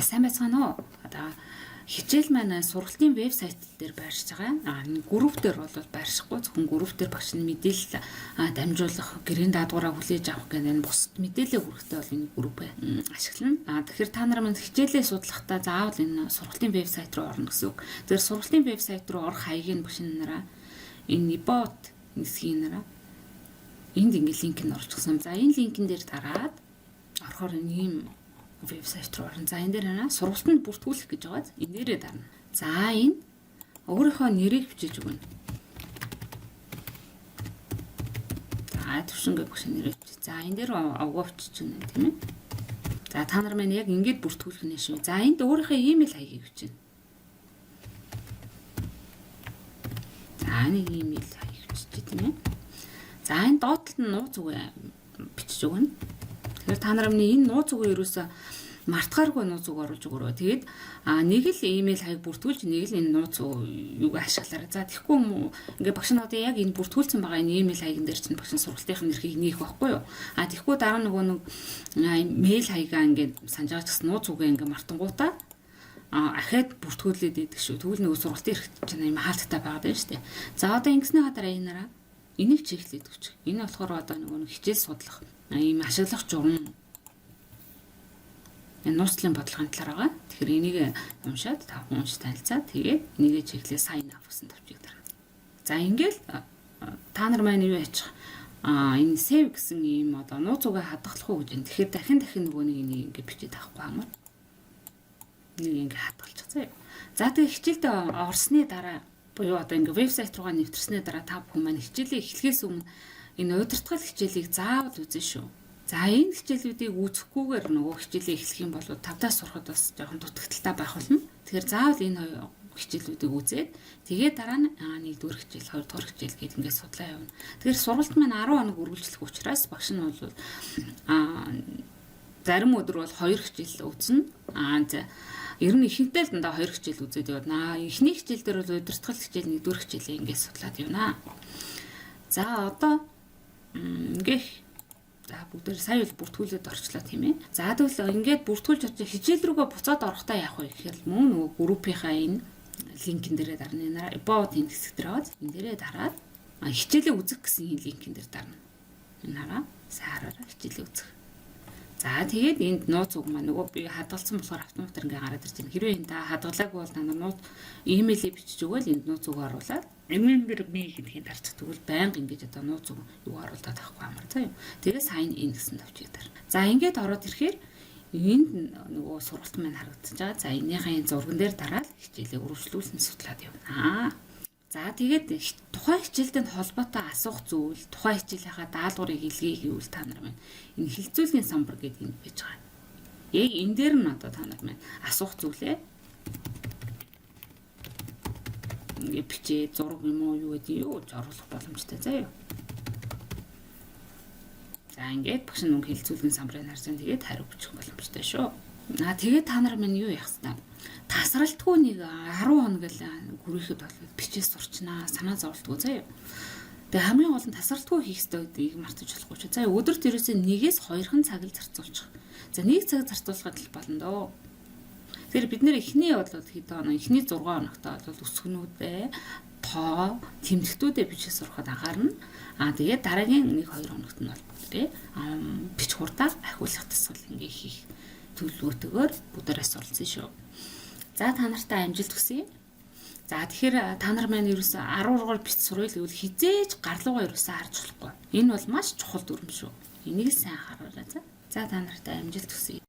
Сайн байцгаана уу? Одоо хичээл маань сургалтын вебсайт дээр байршиж байгаа. Групп дээр бол байршихгүй зөвхөн групп дээр багш нь мэдээлэл дамжуулах, гэрийн даадгавраа хүлээж авах гэдэг энэ бусад мэдээлэл хүргэхдээ бол энэ группээ ашиглана. Тэгэхээр та нар маань хичээлээ судлахдаа заавал энэ сургалтын вебсайт руу орно гэсэн үг. Тэгэхээр сургалтын вебсайт руу орох хаягийг багш нараа энэ bot нисхийн нараа энд ингээ линк нь орчихсон. За энэ линкэн дээр дараад орохоор энэ юм вебсайт руу орно. За энэ дээр хана сургалтанд бүртгүүлэх гэж байгаа. Энэ дээрээ дарна. За энэ өөрийнхөө нэрийг бичиж өгнө. За төвшингээ багш нэрээ бичиж. За энэ дээр авгаа бичиж өгнө тийм ээ. За та нар маань яг ингэж бүртгүүлэх нь шүү. За энд өөрийнхөө имэйл хаягийг бичнэ. За нэг имэйл хаяг бичиж тийм ээ. За энэ доотлолт нь нууц үгээ бичиж өгнө. Тэгэхээр та нар миний энэ нууц үгээ ерөөсө мартахааргүй нууц үг оруулж өгөөрэй. Тэгээд нэг л имэйл хаяг бүртгүүлж нэг л энэ нууц юуг ашиглаарай. За тэгэхгүй юм ингээ багш нь одоо яг энэ бүртгүүлсэн байгаа энэ имэйл хаягн дээр чинь багш нь сургалтын нэрхийг нээх байхгүй юу? Тэгэхгүй дараа нөгөө нэг мэйл хаягаа ингээ санаж байгаа ч гэсэн нууц үгээ ингээ мартангуудаа ахаад бүртгүүлээд идэг шүү. Тэгвэл нөгөө сургалтын эрх чинь юм хаалттай байгаад байна шүү дээ. За одоо ингэснийхаа дараа энэ нараа энийг чиглэлээд өгч. Энэ болохоор одоо нөгөө хичээл судлах ийм ашиглах журам энэ нууцлын бодлогын талаар байгаа. Тэгэхээр энийг уншаад та унш танилцаад тэгээд энийг чиглэлээ sign up гэсэн төвчийг дараа. За ингээл та нар маань юу яачих энэ save гэсэн ийм одоо нууц үгээ хадгалах уу гэж. Тэгэхээр дахин нөгөө нэг энийг ингээ бичиж таахгүй амар. Нэг ингээ хадгалчихсан юм. За тэгээд хичээлдээ орсны дараа буюу одоо ингээ вебсайт руугаа нэвтэрсний дараа та бүхэн маань хичээлээ эхлэхээс өмнө энэ удирдгал хичээлийг заавал үзэн шүү. За энэ хичээлүүдийг үзэхгүйгээр нөгөө хичээлээ эхлэх юм бол тавтаас сурахад бас жоохон дутагдaltaй байх болно. Тэгэхээр заавал энэ хичээлүүдийг үзээд тэгээд дараа нь нэгдүгээр хичээл, хоёрдугаар хичээл гээд ингээд судлаа явна. Тэгэхээр сургалт маань 10 хоног үргэлжлэх учраас багш нь бол зарим өдөр бол 2 хичээл үзнэ. Ер нь ихэнхдээ л дандаа 2 хичээл үзээд явна. Эхний хичээл дээр бол удирдгал хичээл, нэгдүгээр хичээлээ ингээд судлаад явна. За одоо ингээд за бүгдээр сая л бүртгүүлээд орчлоо тийм ээ. За тэгвэл ингээд бүртгүүлж очиж хичээл рүүгээ буцаад орохдоо яах вэ гэхээр мөн нөгөө группийнхаа энэ линкэн дээрээ дарна. About энэ хэсэг дээр аваад энэ дээрээ дараад хичээлээ үзэх гэсэн энэ линкэн дээр дарна. Энэ хараа сайраараа хичээлээ үзэх. За тэгээд энд нууц үг маань нөгөө би хадгалсан болохоор автоматар ингээ гараад ирж байна. Хэрвээ энэ та хадгалаагүй бол та нар нууц имэйлээ бичиж өгөөл энд нууц үг оруулаад remember me гэдгийг дарчих тэгвэл байнга ингэж одоо нууц үг юу оруулаад авахгүй амар заа юм. Тэгээд sign in гэсэн төвчийг дарна. За ингээд ороод ирэхээр энд нөгөө сургалт маань харагдаж байгаа. За энийхээ зурган дээр дараад хичээлээ үргэлжлүүлсэн судлаад явна. За тэгээд тухайн хичээлтэй холбоотой асуух зүйл, тухайн хичээлийнхаа даалгаврыг илгээе гэвэл та нар маань энэ хилцүүлгийн самбар гэдэг юм байж байгаа. Яг энэ дээр нь одоо та нар маань асуух зүйлээ ингээ бичээ, зураг юм уу юу гэдэг юу оруулах боломжтой заа юу. За ингээд багш нь хилцүүлгийн самбарыг харж байгаа. Тэгээд хариу бичих боломжтой шүү. Тэгээд та нар маань юу яах вэ? Тасралтгүй нэг 10 хоног л гүрэхэд бол бичээс сурчнаа, санаа зовлтгүй заа юу. Тэгээ хамгийн гол нь тасралтгүй хийх ёстой гэдгийг мартаж болохгүй ч. За өдөрт ерөөсөө 1-2 цаг л зарцуулчих. За 1 цаг зарцуулахад л болно доо. Тэгэхээр бид нэр эхний бодлол хэд хоног, эхний 6 хоногтой бол өсгөнүүдээ тоо, тэмдэгтүүдээ бичээс сурахад анхаарна. Тэгээд дараагийн 1-2 хоногт нь бол бүгдээ бич хурдаар ахиулах тасгал ингээ хийх төлөвлөгөөтэйгээр бүгдээрээ суралцсан шүү. За та нартай амжилт хүсье. За тэгэхээр та нар маань ерөөсөө 10 дугаар бит сурвал гэвэл хизээж гарлуугаа ерөөсөө харж болохгүй. Энэ бол маш чухал дүрм шүү. Энийг сайн хараарай. За та нартай амжилт хүсье.